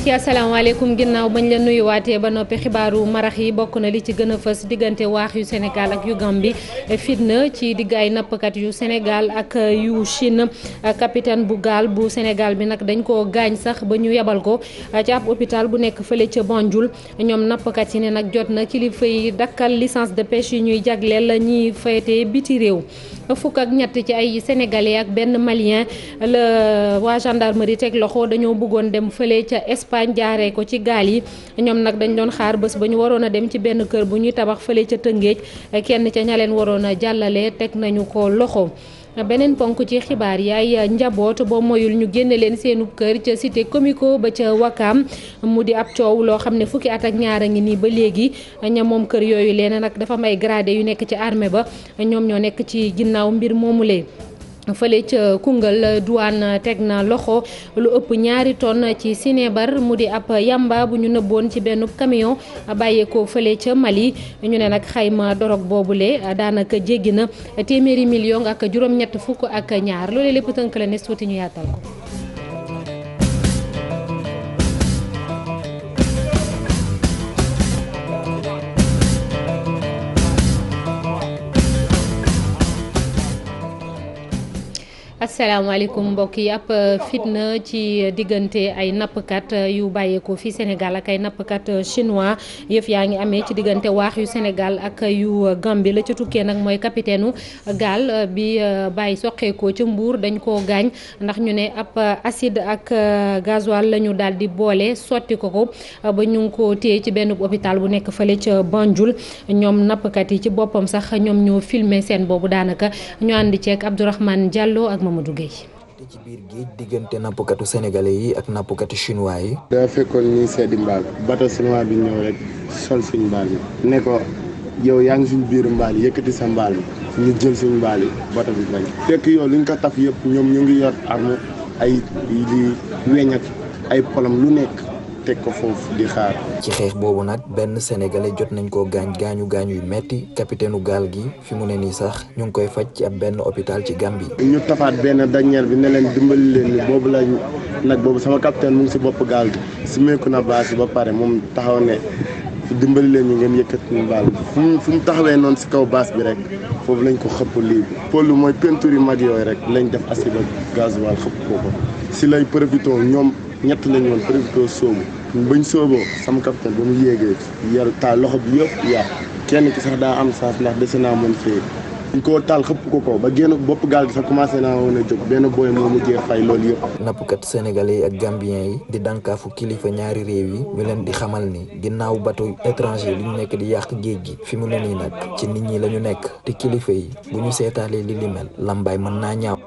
mbokk yi asalaamaaleykum ginnaaw bañ la nuyuwaatee ba noppi xibaaru marax yi bokk na li ci gën a fës diggante waax yu Sénégal ak yu Gambie fitna ci digg ay nappkat yu Sénégal ak yu Chine capitaine bu gaal bu Sénégal bi nag dañ koo gaañ sax ba ñu yebal ko ci ab hôpital bu nekk fële ca Banjul ñoom nappkat yi ne nag jot na kilifa yi dakkal licence de pêche yi ñuy jagleel ñiy fayte biti réew. fukk ak ñett ci ay sénégalais ak benn malien la waa gendarmerie teg loxo dañoo bëggoon dem fële ca Espagne jaaree ko ci gaal yi ñoom nag dañ doon xaar bés ba ñu waroon a dem ci benn kër bu ñuy tabax fële ca Tëngéej kenn ca ña leen waroon a jàllale teg nañu ko loxo. beneen ponk ci xibaar yaay njaboot boo moyul ñu génne leen seenu kër ca cité comico ba ca Wakaam mu di ab coow loo xam ne fukki at ak ñaar a ngi nii ba léegi ña moom kër yooyu leen nag dafa may gradé yu nekk ci armée ba ñoom ñoo nekk ci ginnaaw mbir moomulee fële ca Koungheul douane teg na loxo lu ëpp 2 tonnes ci sinébar mu di ab yamba bu ñu nëbboon ci benn camion bàyyeekoo fële ca Mali ñu ne nag xayma dorog boobule daanaka jéggi na téeméeri million ak juróom-ñett fukk ak ñaar loolee lépp tënk la ne suuti ñu yaatal ko. asalaamaaleykum mbokk yi ab fitna ci diggante ay nappkat yu bàyyeekoo fii Sénégal ak ay nappkat chinois yëf yaa ngi amee ci diggante waax yu Sénégal ak yu Gambie la ca tukkee nag mooy capitaine gaal bi bàyyi soqeekoo ca Mbuur dañ koo gaañ ndax ñu ne ab acide ak gasoil la ñu daal di boole sotti ko ba ñu ngi ko téye ci benn hôpital bu nekk fële ca Banjul ñoom nappkat yi ci boppam sax ñoom ñoo filmé seen boobu daanaka ñu ànd ceeg Abdourahmane Diallo ak Mamadou Gueye. ci biir géej diggante nappkatu sénégalais yi ak nappkatu chinois yi. daa fekkoon ñuy seddi mbaal bato chinois bi ñëw rek sol suñ mbaal mi ne ko yow yaa ngi suñ biir mbaal yi yëkkati sa mbaal mi ñu jël suñ mbaal yi bato bi bañ fekk yow liñ ko taf yëpp ñoom ñu ngi yor arme ay li weñ ak ay polam lu nekk teg ko foofu di xaar. ci xeex boobu nag benn sénégalais jot nañ koo gaañu yu metti capitaine gaal gi fi mu ne nii sax ñu ngi koy faj ci ab benn hôpital ci Gambie. ñu tafaat benn dernier bi ne leen dimbali leen ni boobu la nag boobu sama capitaine mu ngi si bopp gaal gi si meeku na base ba pare moom taxaw ne dimbali leen ñu ngeen yëkkati ñu baal fu mu taxawee noonu si kaw base bi rek foofu lañ ko xëpp lii bi polu mooy peinture yu mag yooyu rek lañ def acide ak gasoil xëpp ko si lay profité ñoom ñett lañ woon profité soobu bañ sooboo sama capitaine ba mu yéegee yar taal loxo bi yëpp yaa kenn ki sax daa am saaf ndax dese naa mën fee ñu ko taal xëpp ko ba génn bopp gaal gi sax commencé naa woon a jóg benn booy moo mujjee fay loolu yëpp. nappkat sénégalais yi ak gambien yi di dànkaafu kilifa ñaari réew yi ñu leen di xamal ni ginnaaw bateau étranger li ñu nekk di yàq géej gi fi mu ne nii nag ci nit ñi la ñu nekk te kilifa yi bu ñu seetaalee li mel lambaay mën naa ñaaw.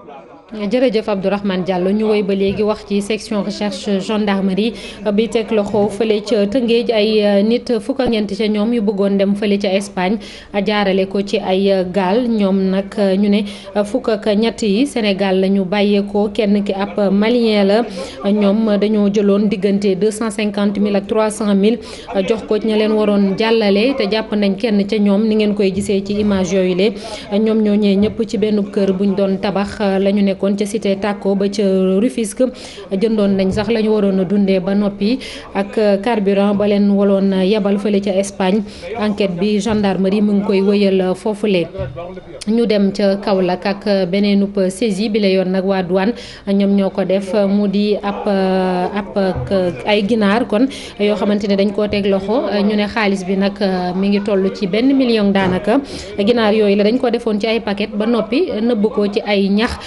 jërëjëf Abdourahmane Diallo ñu woy ba léegi wax ci section recherche gendarmerie bi teg loxo fële ca Tëngéej ay nit fukk ak ñeent ca ñoom yu bëggoon dem fële ca Espagne jaarale ko ci ay gaal ñoom nag ñu ne fukk ak ñett yi Sénégal la ñu bàyyeekoo kenn ki ab malien la ñoom dañoo jëloon diggante 250 000 ak 300 000 jox ko ña leen waroon jàllale te jàpp nañ kenn ca ñoom ni ngeen koy gisee ci image yooyu le ñoom ñoo ñëwee ñëpp ci benn kër buñ doon tabax la ñu kon ca cité Takko ba ca Rufisque jëndoon nañ sax la ñu waroon a dundee ba noppi ak carburant ba leen waloon yebal fële ca Espagne enquête bi gendarmerie mu ngi koy wëyal foofule. ñu dem ca Kaolack ak beneenub saisie bi la yoon nag waa douane ñoom ñoo ko def mu di ab ay ginaar kon yoo xamante ne dañ koo teg loxo ñu ne xaalis bi nag mi ngi toll ci 1 million daanaka ginaar yooyu la dañ ko defoon ci ay paquet ba noppi nëbb ko ci ay ñax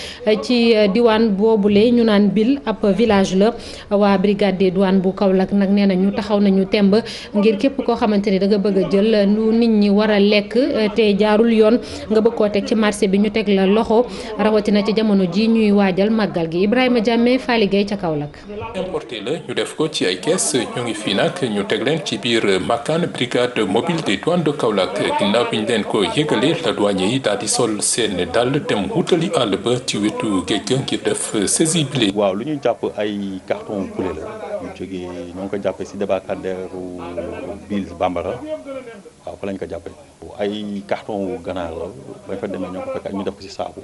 ci diwaan boobule ñu naan Bil ab village la waa brigade des douanes bu Kaolack nag nee na ñu taxaw nañu temb ngir képp koo xamante ni da nga bëgg a jël lu nit ñi war a lekk te jaarul yoon nga bëgg koo teg ci marché bi ñu teg la loxo rawatina ci jamono ji ñuy waajal màggal gi Ibrahima Diame Fally Gueye ca Kaolack. importé la ñu def ko ci ay kees ñu ngi fii nag ñu teg leen ci biir makkaan brigade mobile des douanes de Kaolack ginnaaw bi ñu leen ko yëgalee la douanier yi daal di sol seen dàll dem wutali àll ba ci wetu géej ga ngir def saisie bi. waaw lu ñu jàpp ay carton poulet la ñu jógee ñoo ngi ko jàppee si débarcadère Bil Bambara waaw fa lañ ko jàppee. ay carton ganaar la bañ fa demee ñoo ko fekk ñu def ko si saaku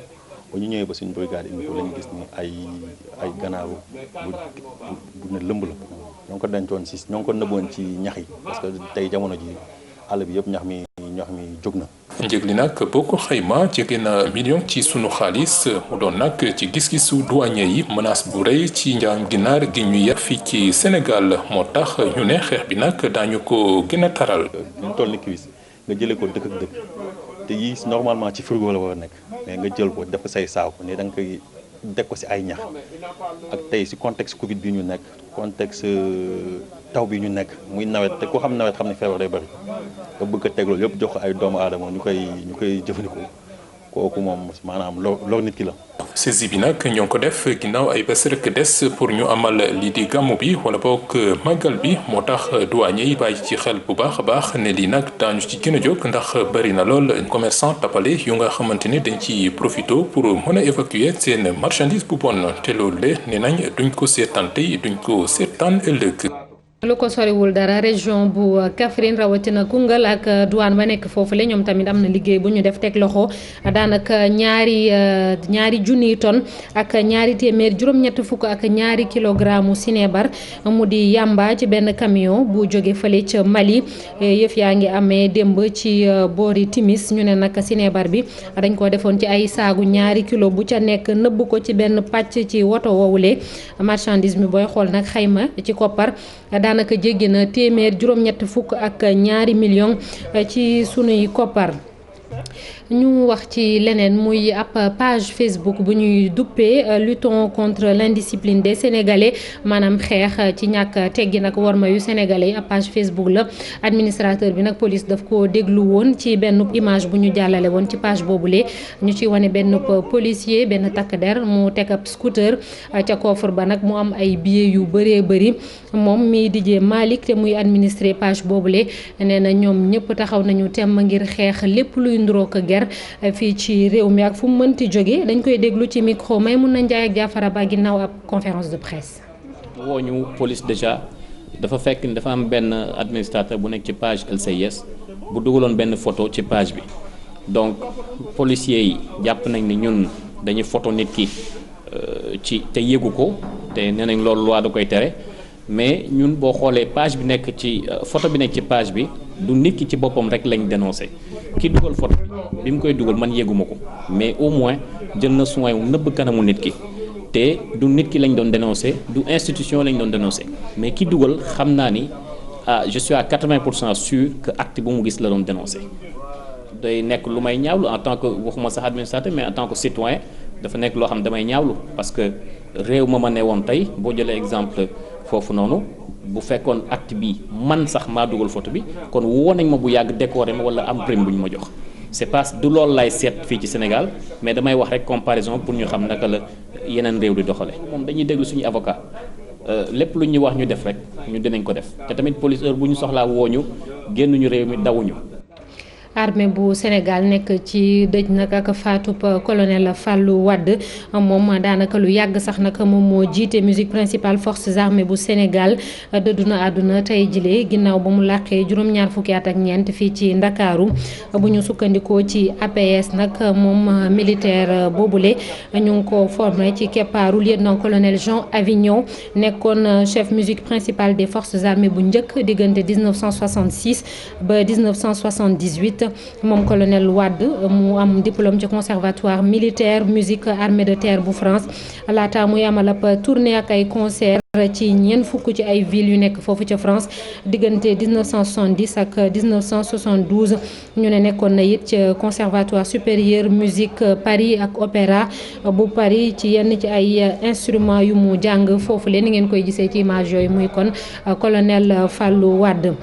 ba ñu ñëwee ba suñu brigade indi ko lañu gis ni ay ganaaru bu ne lëmb la ñoo ngi ko dencoon si ñoo ngi ko nëbboon ci ñax yi parce que tey jamono ji àll bi yëpp ñax mi jóg na. njëg li nag boo ko xayma jege na million ci sunu xaalis mu doon nag ci gis-gisu douanier yi menace bu rëy ci njaam ginaar gi ñu yar fii ci Sénégal moo tax ñu ne xeex bi nag daañu ko gën a taral. ñu toll ni cuisse nga jëlee ko dëkk ak dëkk te yii normalement ci frigo la war a nekk mais nga jël ko def ko say saako ne da nga koy deg ko si ay ñax ak tey si contexte Covid bi ñu nekk contexte taw bi ñu nekk muy nawet te ku xam nawet xam ne feebar day bëri nga bëgg a teg loolu yëpp jox ko ay doomu aadama ñu koy jëfandikoo kooku moom maanaam lor nit ki la. saisie bi nag ñoo ko def ginnaaw ay bés rek des pour ñu amal lii di gàmmu bi wala boog màggal bi moo tax douanier yi bàyyi ci xel bu baax a baax ne lii nag daañu ci gën a jóg ndax bëri na lool commerçant tapale yu nga xamante ni dañ ci profito pour mën a évacuer seen marchandise bu bon te loolu le nee nañ duñ ko seetaan tey duñ ko seetaan ëllëg. lu ko soriwul dara région bu Kaffrine rawatina Koungheul ak douane ba nekk foofu la ñoom tamit am na liggéey bu ñu def teg loxo daanaka ñaari junniy tonnes ak ñaari téeméer juróom-ñett fukk ak ñaari kilogramme sinébar mu di yamba ci benn camion bu jóge fële ca Mali yëf yaa ngi amee démb ci boori timis ñu ne nag sinébar bi dañ ko defoon ci ay saagu ñaari kilo bu ca nekk nëbb ko ci benn pàcc ci woto woowule marchandise mi booy xool nag xayma ci koppar daanaka jéggi na téeméer juróom-ñett fukk ak ñaari million ci sunuy koppar. ñu wax ci leneen muy ab page Facebook bu ñuy duppee luttons contre l'indiscipline des Sénégalais maanaam xeex ci ñàkk teggi nag worma yu Sénégalais yi ab page Facebook la administrateur bi nag police daf ko déglu woon ci benn image bu ñu jàllale woon ci page boobule ñu ci wane benn policier benn takk der mu teg ab scooter ca coffre ba nag mu am ay billets yu bëree bëri moom mi DJ Malick te muy administrer page boobule nee na ñoom ñëpp taxaw nañu temm ngir xeex lépp luy nduroo ko fii ci réew mi ak fu mu mënti jógee dañ koy déglu ci micro Maimouna Ndiaye ak Diafara Ba ginnaaw ab conférence de presse. woo ñu police déjà dafa fekk ni dafa am benn administrateur bu nekk ci page LCIS bu dugaloon benn photo ci page bi donc policiers yi jàpp nañ ni ñun dañuy photo nit ki ci te yéegu ko te nee nañ loolu loi da koy tere mais ñun boo xoolee page bi nekk ci photo bi nekk ci page bi du nit ki ci boppam rek lañ dénoncé ki dugal photo bi mu koy dugal man yéeguma ko mais au moins jël na soin wu nëbb kanamu nit ki te du nit ki lañ doon dénoncé du institution lañ doon dénoncé mais ki dugal xam naa ni je suis à 80% sûr que acte bu mu gis la doon dénoncé day nekk lu may ñaawlu en tant que waxuma sax administrateur mais en tant que citoyen dafa nekk loo xam damay ñaawlu parce que réew ma ne woon tey boo jëlee exemple foofu noonu bu fekkoon acte bi man sax maa dugal photo bi kon woo nañ ma bu yàgg décoré ma wala am prime bu ñu ma jox c'est pas du loolu lay seet fii ci Sénégal mais damay wax rek comparaison pour ñu xam naka la yeneen réew di doxale moom dañuy déglu suñu avocat lépp lu ñuy wax ñu def rek ñu dinañ ko def te tamit police heure bu ñu soxlaa wooñu génnuñu réew mi dawuñu. armée bu Sénégal nekk ci dëj nag ak faatub colonel Fallou Wade moom daanaka lu yàgg sax nag moom moo jiite musique principale forces armées bu Sénégal dëddu na àdduna tey jile ginnaaw ba mu làqee juróom-ñaar fukki at ak ñeent fii ci Ndakaaru bu ñu sukkandikoo ci APS nag moom militaire boobule ñu ngi ko formé ci keppaaru lieutenant colonel Jean Avignon nekkoon chef musique principale des forces armées bu njëkk diggante 1966 ba 1978. moom colonel Wade mu am diplôme ci conservatoire militaire musique armée de terre bu France laata muy amal ab tournée ak ay concert ci ñeent fukk ci ay villes yu nekk foofu ca France diggante 1970 ak 1972 ñu ne nekkoon na it ci conservatoire supérieur musique Paris ak opéra bu Paris ci yenn ci ay instruments yu mu jàng foofu leen ngeen koy gisee ci image yooyu muy kon colonel Fallou Wade.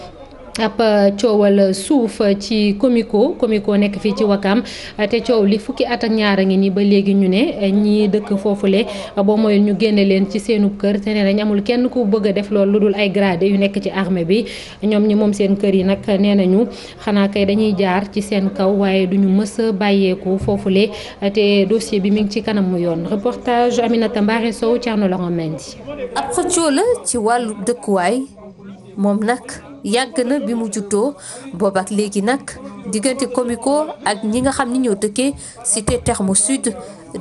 ab coowal suuf ci Comico nekk fii ci Wakam te coow li fukki at ak ñaar a ngi nii ba léegi ñu ne ñii dëkk foofule boo mooy ñu génne leen ci seenub kër te nee nañ amul kenn ku bëgg a def loolu lu dul ay gradé yu nekk ci armée bi ñoom ñi moom seen kër yi nag nee nañu xanaa kay dañuy jaar ci seen kaw waaye duñu mës a bàyyeeku foofule te dossier bi mi ngi ci kanam mu yoon reportage Aminata Mbaré Sow Thierno Laurent Mendy. ab xëccoo la ci wàllu dëkkuwaay moom nag yàgg na bi mu juddoo boobu ak léegi nag diggante Comico ak ñi nga xam ni ñoo dëkkee cité Terme Sud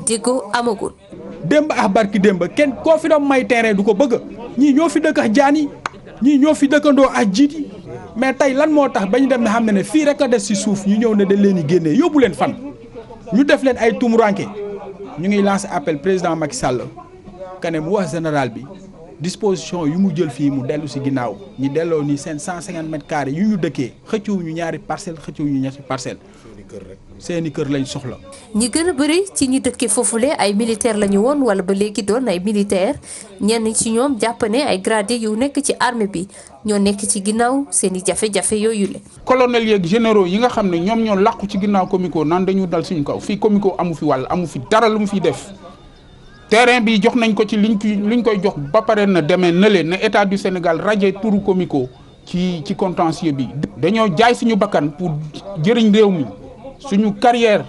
déggoo amagul. démb ak barki démb kenn koo fi doon may terrain du ko bëgg ñii ñoo fi dëkk ak jaan yi ñii ñoo fi dëkkandoo ak jiit yi mais tey lan moo tax ba ñu dem ne xam ne fii rek a des si suuf ñu ñëw ne dañ leen di génnee yóbbu leen fan ñu def leen ay tumuranke ñu ngi lancé appel président Macky Sall que ne mu wax général bi disposition yu mu jël fii mu dellu si ginnaaw ñu delloo ni seen 150 mètres carrés yu ñu dëkkee xëccuwuñu ñaari parcelle xëccuwuñu ñetti parcelle seeni kër lañ soxla. ñi gën a bëri ci ñi dëkkee foofule ay militaire la ñu woon wala ba léegi doon ay militaire ñenn ci ñoom jàpp ne ay gradé yu nekk ci armée bi ñoo nekk ci ginnaaw seen i jafe-jafe yooyu la. colonel yeeg généraux yi nga xam ne ñoom ñoo làqu ci ginnaaw Comico naan dañu dal suñu kaw fii Comico amu fi wàll amu fi dara lu mu fiy def terrain bi jox nañ ko ci liñ koy jox ba pare na demee na leen ne état du Sénégal radié turu Comico ci contentieux bi. dañoo jaay suñu bakkan pour jëriñ réew mi suñu carrière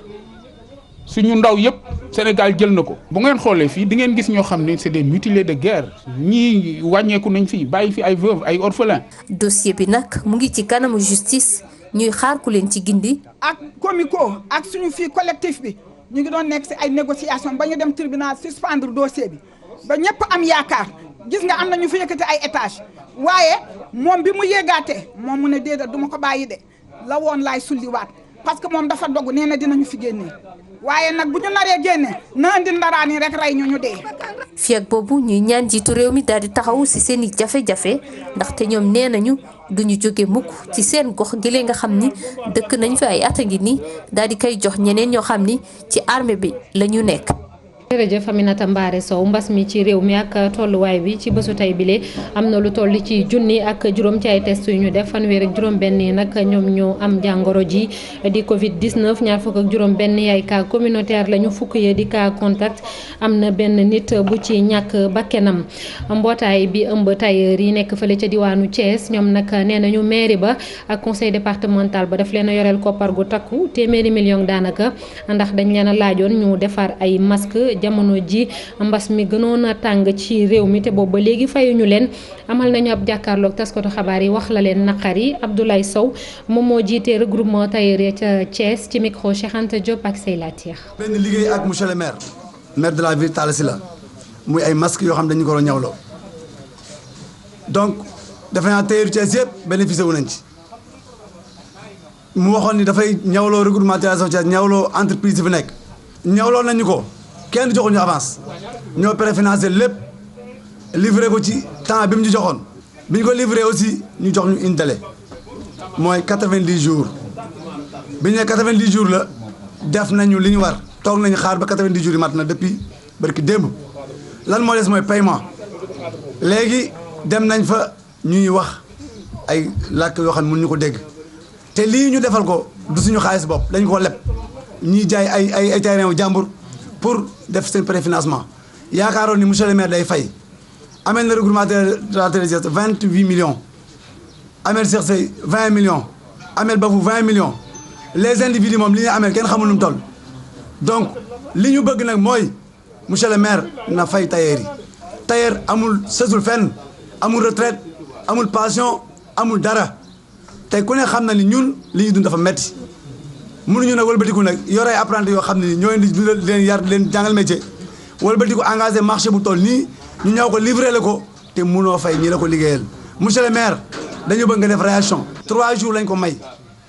suñu ndaw yëpp Sénégal jël na ko. bu ngeen xoolee fii di ngeen gis ñoo xam ne c'est des mutilés de guerre ñii wàññeeku nañ fii bàyyi fi ay veuves ay orphelins. dossier bi nag mu ngi ci kanamu justice ñuy xaar ku leen ci gindi. ak Comico ak suñu fii collectif bi ñu ngi doon nekk ci ay négociation ba ñu dem tribunal suspendre dossier bi ba ñëpp am yaakaar gis nga am na ñu fi yëkkati ay étage waaye moom bi mu yéegaatee moom mu ne déedéet du ma ko bàyyi de la woon laay sulliwaat parce que moom dafa dogu nee na dinañu fi génnee waaye nag bu ñu naree génne na andi ndaraan yi rek rey ñu dee. fii ak boobu ñuy ñaan jiitu réew mi daal di taxaw ci seen i jafe-jafe ndaxte ñoom nee nañu duñu jóge mukk ci seen gox gi lee nga xam ni dëkk nañ fi ay at a ngi nii daal di koy jox ñeneen ñoo xam ni ci armée bi la ñu nekk. jërëjëf Aminata Mbaare Sow mbas mi ci réew mi ak tolluwaay bi ci bésu tey bile am na lu toll ci junni ak juróom ci ay test yu ñu def fanweer ak juróom-benn yi nag ñoom ñoo am jàngoro ji di Covid 19 ñaar fukk ak juróom-benn yi ay cas communautaire lañu fukk yi di cas contact am na benn nit bu ci ñàkk bakkenam mbootaay bi ëmb tailleur yi nekk fële ca diwaanu Thiès ñoom nag nee nañu mairie ba ak conseil départemental ba daf leen a yoreel koppar gu takku téeméeri million daanaka ndax dañ leen a laajoon ñu defar ay masque jamono ji mbas mi gënoon a tàng ci réew mi te boobu ba léegi fayuñu leen amal nañu ab jàkkaarloog taskatu xabaar yi wax la leen naqari Abdoulaye Sow moom moo jiite regroupement tailleur ya ca Thiès ci micro Cheikh Anta Diop ak Sey Latir. benn liggéey ak monsieur le maire de la ville Talla Sylla muy ay masques yoo xam dañu ko doon ñawloo donc defe naa tailleur Thiès yëpp bénéficié wu nañ ci mu waxoon ni dafay ñawloo regroupement tailleur Thiès ñawloo entreprise yi fi nekk ñawloo nañu ko. kenn joxuñu avance ñoo préfinancé lépp livré ko ci temps bi mu ñu joxoon bi ñu ko livré aussi ñu jox ñu une délai mooy 90 jours bi ñu ne 90 jours la def nañu li ñu war toog nañu xaar ba 90 jours yi mat na depuis barki démb lan moo des mooy paiement léegi dem nañ fa ñuy wax ay làkk yoo xam ne mënuñu ko dégg te lii ñu defal ko du suñu xaalis bopp dañ ko leb ñuy jaay ay terrain wu jàmbur pour def seen préfinancement yaakaaroon ni monsieur le maire day fay amel na regroupement de la télévision 28 millions amel Cheikh Sey 20 millions amel Bafou 20 millions les individus moom li ñuy amel kenn xamul nu mu toll donc li ñu bëgg nag mooy monsieur le maire na fay tailleur yi tailleur amul sësul fenn amul retraite amul pension amul dara tey ku ne xam na ni ñun li ñu dund dafa metti mënuñu nag wëlbatiku nag yore ay apprenti yoo xam ne ñoo leen yar leen jàngal métier wëlbatiku engagé marché bu toll nii ñu ñëw ko livré la ko te mënoo fay ñi la ko liggéeyal monsieur le maire dañu bëgg nga def réaction 3 jours lañ ko may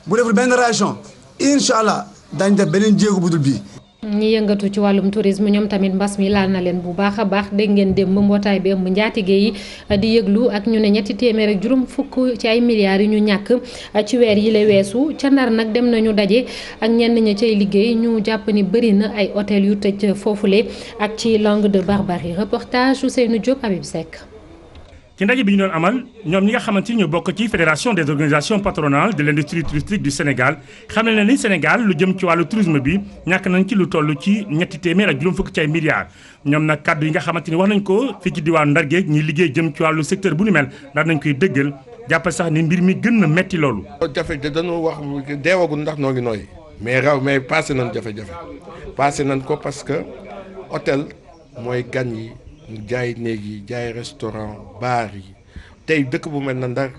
bu deful benn réaction incha allah dañ def beneen jéego bu dul bii. ñi yëngatu ci wàllum tourisme ñoom tamit mbas mi laal na leen bu baax a baax dégg ngeen démb mbootaay bi ëmb njaatige yi di yëglu ak ñu ne ñetti téeméer ak juróom fukk ci ay milliards yi ñu ñàkk ci weer yi la weesu ca Ndar nag dem nañu daje ak ñenn ña cay liggéey ñu jàpp ni bëri na ay hôtel yu tëj foofule ak ci Langue de Barbarie reportage Ousseynou Diop Habib Seck. ci ndaje bi ñu doon amal ñoom ñi nga xamante ni ñu bokk ci fédération des organisations patronales de l'industrie touristique du Sénégal xam na ni Sénégal lu jëm ci wàllu tourisme bi ñàkk nañ ci lu toll ci ñetti téeméer ak juróom fukk ci ay milliards ñoom nag kàddu yi nga xamante ni wax nañ ko fii ci diwaanu Ndar Géej ñi liggéey jëm ci wàllu secteur bu ni mel daal nañ koy dëggal jàppal sax ni mbir mi gën na metti loolu. jafe-jafe dañu wax deewagul ndax noo ngi nooy mais passé nañ jafe-jafe passé nañ ko parce que hôtel mooy gan yi. jaay néeg yi jaay restaurant bar yi tey dëkk bu mel na Ndar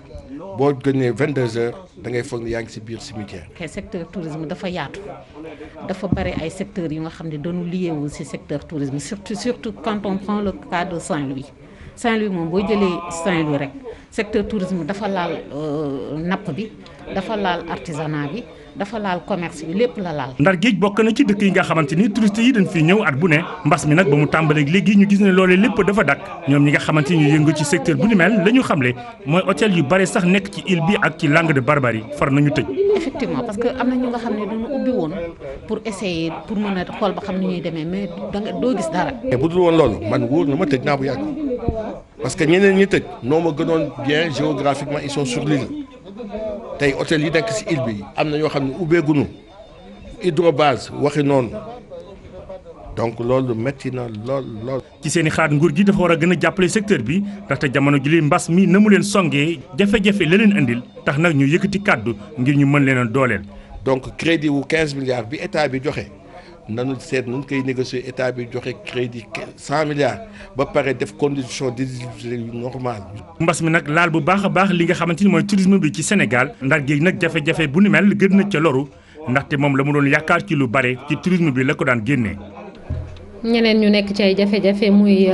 boo gënee 22h da ngay foog ne yaa ngi ci biir cimetière. secteur tourisme dafa yaatu dafa bari ay secteurs yu nga xam ne dañu lié wu ci secteur tourisme surtout quand on prend le cas de Saint-Louis Saint-Louis moom boo jëlee Saint-Louis rek secteur tourisme dafa laal napp bi dafa laal artisanat bi dafa laal commerce bi lépp la laal. Ndar géej bokk na ci dëkk yi nga xamante ni touristes yi dañ fi ñëw at bu ne mbas mi nag ba mu tàmbaleeg léegi ñu gis ne loolee lépp dafa dakk ñoom ñi nga xamante ni ñu yëngu ci secteur bu ni mel la ñu xamle mooy hôtel yu bare sax nekk ci île bi ak ci Langue de Barbarie far nañu tëj. effectivement parce que am na ñu nga xam ne dañu ubbi woon pour essayer pour mën a xool ba xam ni ñuy demee mais doo gis dara. mais bu dul woon loolu man wóor na ma tëj naa bu yàgg parce que ñeneen ñi tëj noo ma gënoon bien géographiquement ils sont sur l'île tey hôtel yi nekk ci île bi am na ñoo xam ne ubbeegunu hydrobase waxi noonu donc loolu métti na lool. ci seen i xaat nguur gi dafa war a gën a jàppale secteur bi ndaxte jamono ji li mbas mi na mu leen songee jafe-jafe la leen indil tax nag ñu yëkkati kàddu ngir ñu mën leen a dooleel. donc crédit wu 15 milliards bi état bi joxe nanu seet nu koy négocier état bi joxe crédit 100 milliards ba pare def condition d'éligibilité yu normal. mbas mi nag laal bu baax a baax li nga xamante ni mooy tourisme bi ci Sénégal Ndar géej nag jafe-jafe bu ni mel gën na ca loru ndaxte moom la mu doon yaakaar ci lu bare ci tourisme bi la ko daan génnee. ñeneen ñu nekk ci ay jafe-jafe muy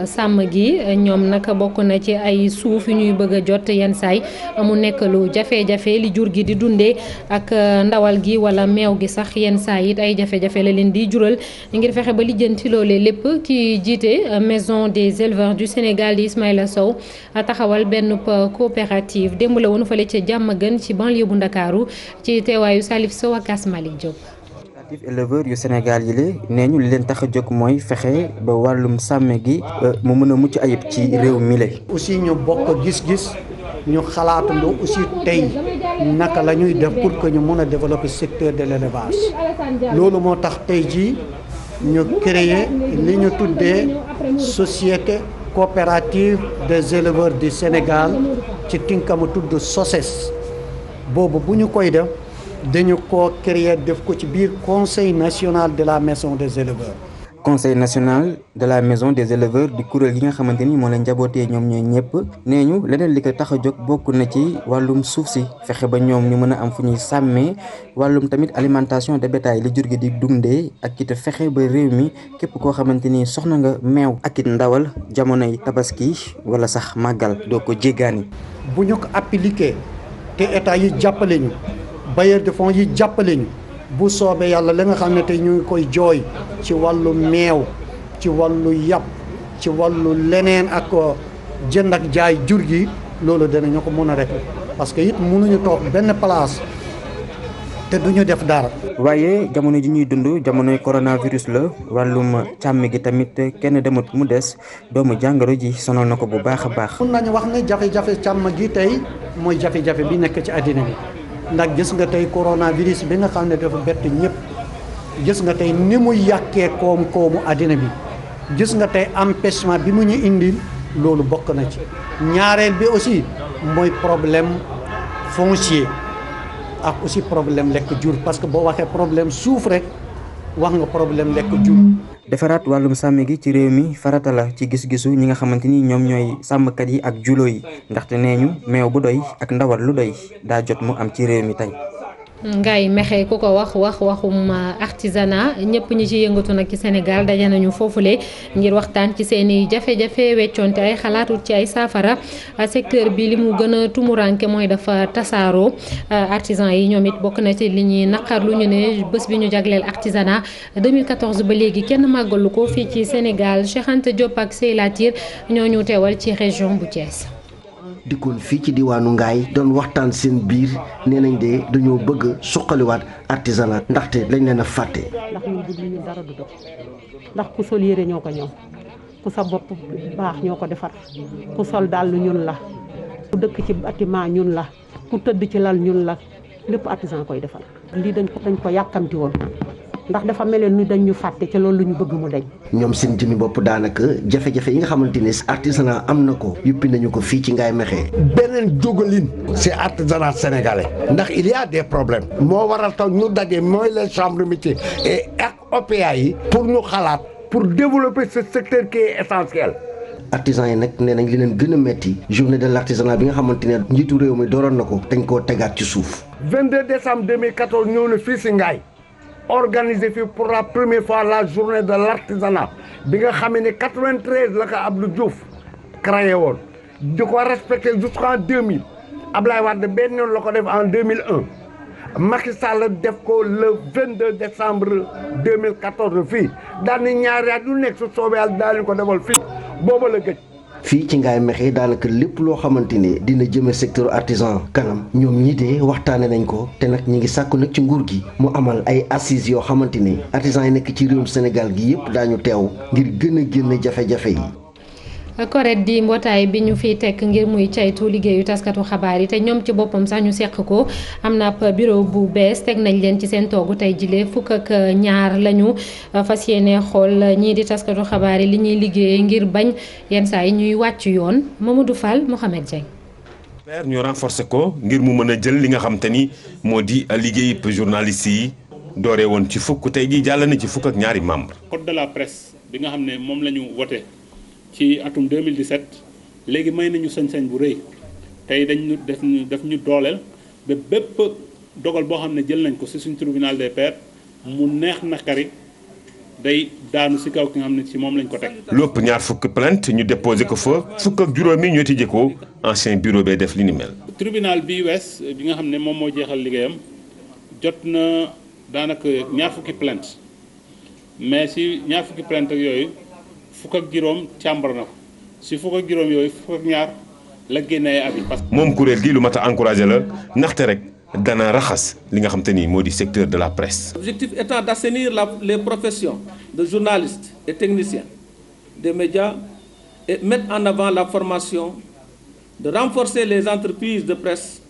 sàmm gi ñoom nag bokk na ci ay suuf yu ñuy bëgg a jot yenn saay mu nekk lu jafe-jafe li jur gi di dundee ak ndawal gi wala meew gi sax yenn saay it ay jafe-jafe la leen di jural ngir fexe ba lijjanti loolee lépp ki jiite maison des éleveurs du Sénégal di Ismaïla Sow taxawal benn coopérative démb la woon fële ca Diamaguène ci banlieue bu Ndakaaru ci teewaayu Salif Sow ak Asmalik Diop. éleveurs yu Sénégal yi la nee ñu li leen tax a jóg mooy fexe ba wàllum sàmm gi mu mën a mucc ayib ci réew mi la. aussi ñu bokk gis-gis ñu xalaatandoo aussi tey naka la ñuy def pour que ñu mën a développer secteur de l'élevage loolu moo tax tey jii ñu créer li ñu tuddee société coopérative des éleveurs du Sénégal ci tinkama tudd SOCES boobu bu ñu koy def. dañu ko créer def ko ci biir conseil national de la maison des éleveurs. conseil national de la maison des éleveurs di kuréel gi nga xamante ni moo leen njabootee ñoom ñooy ñëpp nee ñu leneen li ko tax a jóg bokk na ci wàllum suuf si fexe ba ñoom ñu mën a am fu ñuy sàmmee wàllum tamit alimentation de bétail li jur gi di dundee ak it fexe ba réew mi képp koo xamante ni soxna nga meew ak it ndawal jamonoy tabaski wala sax màggal doo ko jéggaani. bu ñu ko appliqué te état yi jàppale ñu. bailleurs de fonds yi jàppale ñu bu soobee yàlla la nga xam ne tey ñu ngi koy jooy ci wàllu meew ci wàllu yàpp ci wàllu leneen ak jënd ak jaay jur gi loolu danañu ko mën a rek parce que it mënuñu toog benn place te duñu def dara. waaye jamono ji ñuy dund jamonoy coronavirus la wàllum càmm gi tamit kenn demut mu des doomu jàngoro ji sonal na ko bu baax a baax. mun nañu wax ne jafe-jafe càmm gi tey mooy jafe-jafe bi nekk ci àddina bi. ndax gis nga tey coronavirus bi nga xam ne dafa bett ñëpp gis nga tey ni mu yàqee koom-koomu àddina bi gis nga tey empêchement bi mu ñu indil loolu bokk na ci ñaareel bi aussi mooy problème foncier ak aussi problème lekk jur parce que boo waxee problème suuf rek wax nga problème lekk jur. defaraat wàllum sàmm gi ci réew mi farata la ci gis-gisu ñi nga xamante ni ñoom ñooy sàmmkat yi ak julo yi ndaxte nee ñu meew bu doy ak ndawal lu doy daa jot mu am ci réew mi tey. Ngaye Mékhé ku ko waxum artisanat ñëpp ñi ci yëngatu nag ci Sénégal daje nañu foofule ngir waxtaan ci seen i jafe-jafe weccoonte ay xalaatut ci ay saafara secteur bi li mu gën a tumuranke mooy dafa tasaaroo artisan yi ñoom it bokk na ci li ñuy naqarlu ñu ne bés bi ñu jagleel artisanat 2014 ba léegi kenn màggalu ko fii ci Sénégal Cheikh Anta Diop ak Seyla Tir ñoo ñu teewal ci région bu Thiès. dikkoon fii ci diwaanu Ngaye doon waxtaan seen biir nee nañ de dañoo bëgg suqaliwaat artisanat ndaxte lañ leen a fàtte. ndax ñun bu ñu dara du dox ndax ku sol yére ñoo ko ñëw ku sa bopp baax ñoo ko defar ku sol dàll ñun la ku dëkk ci bâtiment ñun la ku tëdd ci lal ñun la lépp artisan koy defar. lii dañ ko yàkkamti woon ndax dafa meloon ni dañ ñu fàtte ci loolu lu ñu bëgg mu deñ. ñoom seen jëmmi bopp daanaka jafe-jafe yi nga xamante ne artisanat am na ko yuppi nañu ko fii ci Ngaye Mékhé. beneen jógalin c'est artisanat sénégalais ndax il y a des problèmes moo waral taw ñu daje mooy les chambres de métier et ak OPA yi pour ñu xalaat pour développer ce secteur qui est essentiel. artisans yi nag nee nañ li leen gën a metti journée de l'artisanat bi nga xamante ne njiitu réew mi dooroon na ko dañ koo tegaat ci suuf. 22 décembre 2014 ñëw na fii si Ngaye organisé fii pour la première fois la journée de l'artisanat bi nga xam ne 93 la ko Abdou Diouf créé woon di ko respecté jusqu'en 2000 Ablaye Wade benn yoon la ko def en 2001 Macky Sall def ko le 22 décembre 2014 fii daan ni ñaari at yu nekk su soobee yàlla daal ko defal fii booba la gëj. fii ci Ngaye Mékhé daanaka lépp loo xamante ne dina jëme secteur artisan kanam ñoom ñii de waxtaane nañ ko te nag ñi ngi sàkku nag ci nguur gi mu amal ay assises yoo xamante ne artisan yi nekk ci réewum Sénégal gi yëpp daañu teew ngir gën a génn jafe-jafe yi. CORED di mbootaay bi ñu fiy tekk ngir muy caytu liggéeyu taskatu xabaar yi te ñoom ci boppam sax ñu seq ko am na ab bureau bu bees teg nañ leen ci seen toogu tey jile fukk ak ñaar lañu fas yéene xool ñii di taskatu xabaar yi li ñuy liggéey ngir bañ yenn saa yi ñuy wàcc yoon Mamadou Fall Mohamed Dieng. ñu renforcer ko ngir mu mën a jël li nga xam te ni moo di liggéey journaliste yi dooree woon ci fukk tey jii jàll na ci fukk ak ñaari membre code de la presse bi nga xam ne moom la ñu wote ci atum 2017 léegi may nañu sañ-sañ bu rëy tey def ñu dooleel ba bépp dogal boo xam ne jël nañ ko ci suñ tribunal des pairs mu neex nakari day daanu ci kaw ki nga xam ne ci moom lañ ko teg. lépp ñaar fukk plainte ñu déposé ko fa fukk ak juróomi ñoo tijjee ko ancien bureau bee def li ni mel. tribunal bi wees bi nga xam ne moom moo jeexal liggéeyam jot na daanaka ñaar fukki plainte mais ci ñaar fukki plainte ak yooyu. fukk ak juróom càmbar na ko si fukk ak juróom yooyu fukk ak ñaar la génnee abi parce que moom kuréel gi lu mat a encouragé la ndaxte rek dana raxas li nga xam te ni moo di secteur de la presse. L'objectif étant d'assainir les professions de journalistes et techniciens des médias et mettre en avant la formation, de renforcer les entreprises de presse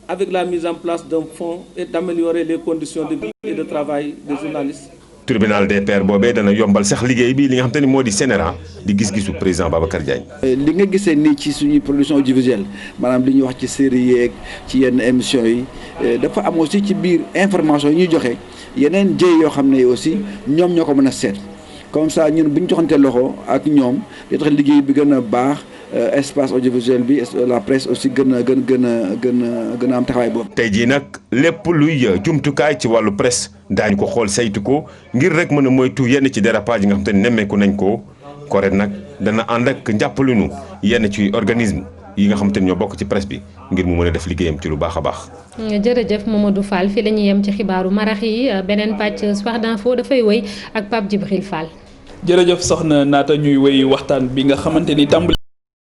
avec la mise en place d'un fonds et d'améliorer les conditions de vie et de travail des journalistes. tribunal des pairs boobee dana yombal sax liggéey bi li nga xam te ni moo di CNRA di gis-gisu président Babacar Diagne. li nga gisee nii ci suñuy production audiovisuelle maanaam li ñuy wax ci série yeeg ci yenn émissions yi dafa am aussi ci biir information yi ñuy joxe yeneen jëy yoo xam ne aussi ñoom ñoo ko mën a seet comme ça ñun bu ñu joxante loxo ak ñoom di tax liggéey bi gën a baax. espace audiovisuel bi la presse aussi gën a am taxawaay boobu. tey jii nag lépp luy jumtukaay ci wàllu presse daañu ko xool saytu ko ngir rek mën a moytu yenn ci dérapage yi nga xam te ne nemmeeku nañ ko CORED nag dana ànd ak njàppalinu yenn ci organisme yi nga xam te ne ñoo bokk ci presse bi ngir mu mën a def liggéeyam ci lu baax a baax. jërëjëf Mamadou Fall fi la ñuy yem ci xibaaru marax yi beneen pàcc Soir d'info dafay wéy ak Pape Djibril Fall. jërëjëf soxna Naata ñuy wéy waxtaan bi nga xamante ni tàmbali